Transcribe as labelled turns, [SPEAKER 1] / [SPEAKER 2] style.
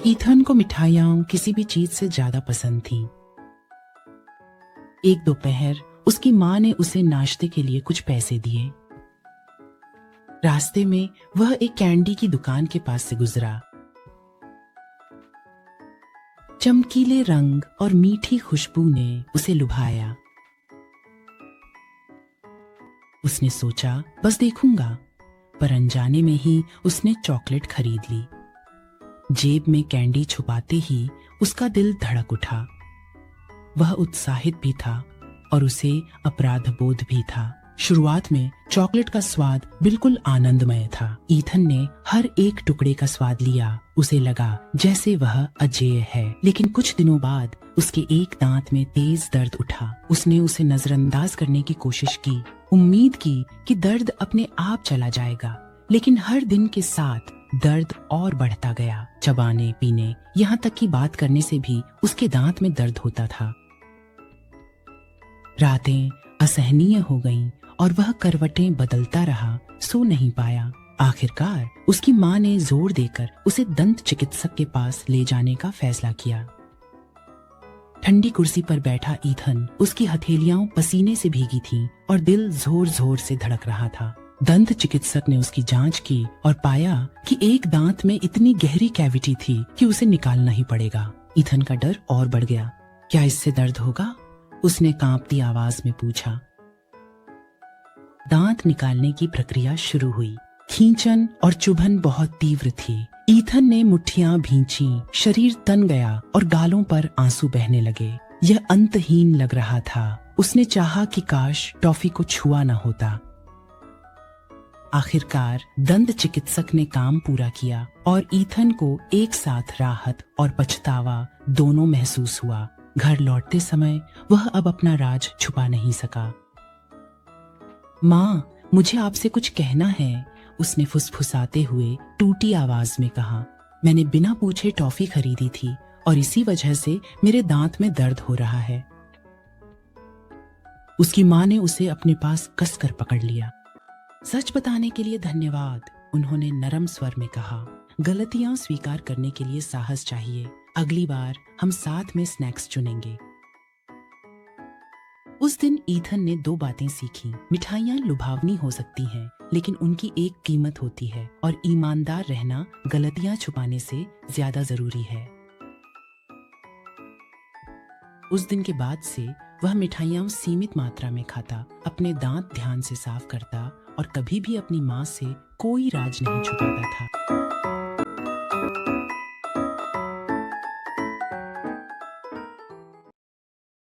[SPEAKER 1] Ethan को मिठाइयाँ किसी भी चीज से ज्यादा पसंद थीं। एक दोपहर उसकी माँ ने उसे नाश्ते के लिए कुछ पैसे दिए। रास्ते में वह एक कैंडी की दुकान के पास से गुजरा। चमकीले रंग और मीठी खुशबू ने उसे लुभाया। उसने सोचा बस देखूंगा, पर अनजाने में ही उसने चॉकलेट खरीद ली। जेब में कैंडी छुपाते ही उसका दिल धड़क उठा। वह उत्साहित भी था और उसे अपराध बोध भी था। शुरुआत में चॉकलेट का स्वाद बिल्कुल आनंदमय था। ईथन ने हर एक टुकड़े का स्वाद लिया। उसे लगा जैसे वह अजेय है। लेकिन कुछ दिनों बाद उसके एक दांत में तेज दर्द उठा। उसने उसे नजरअंदाज करने की कोशिश की, उम्मीद की कि दर्द अपने आप चला जाएगा। लेकिन हर दिन के साथ दर्द और बढ़ता गया। चबाने, पीने, यहाँ तक कि बात करने से भी उसके दांत में दर्द होता था। रातें असहनीय हो गईं और वह करवटें बदलता रहा, सो नहीं पाया। आखिरकार उसकी माँ ने जोर देकर उसे दंत चिकित्सक के पास ले जाने का फैसला किया। ठंडी कुर्सी पर बैठा ईथन, उसकी हथेलियां पसीने से भीगी थीं और दिल जोर जोर से धड़क रहा था। दंत चिकित्सक ने उसकी जांच की और पाया कि एक दांत में इतनी गहरी कैविटी थी कि उसे निकालना ही पड़ेगा। ईथन का डर और बढ़ गया। क्या इससे दर्द होगा? उसने कांपती आवाज में पूछा। दांत निकालने की प्रक्रिया शुरू हुई। खींचन और चुभन बहुत तीव्र थी। ईथन ने मुट्ठियां भींची, शरीर तन गया और गालों पर आंसू बहने लगे। यह अंतहीन लग रहा था। उसने चाहा कि काश टॉफी को छुआ न होता। आखिरकार दंत चिकित्सक ने काम पूरा किया और ईथन को एक साथ राहत और पछतावा दोनों महसूस हुआ। घर लौटते समय वह अब अपना राज छुपा नहीं सका। माँ, मुझे आपसे कुछ कहना है, उसने फुसफुसाते हुए टूटी आवाज में कहा। मैंने बिना पूछे टॉफी खरीदी थी और इसी वजह से मेरे दांत में दर्द हो रहा है। उसकी माँ ने उसे अपने पास कसकर पकड़ लिया। सच बताने के लिए धन्यवाद, उन्होंने नरम स्वर में कहा। गलतियां स्वीकार करने के लिए साहस चाहिए। अगली बार हम साथ में स्नैक्स चुनेंगे। उस दिन ईथन ने 2 बातें सीखी। मिठाइयाँ लुभावनी हो सकती हैं, लेकिन उनकी एक कीमत होती है और ईमानदार रहना गलतियां छुपाने से ज्यादा जरूरी है। उस दिन के बाद से वह मिठाइयाँ सीमित मात्रा में खाता, अपने दांत ध्यान से साफ करता और कभी भी अपनी माँ से कोई राज नहीं छुपाता था।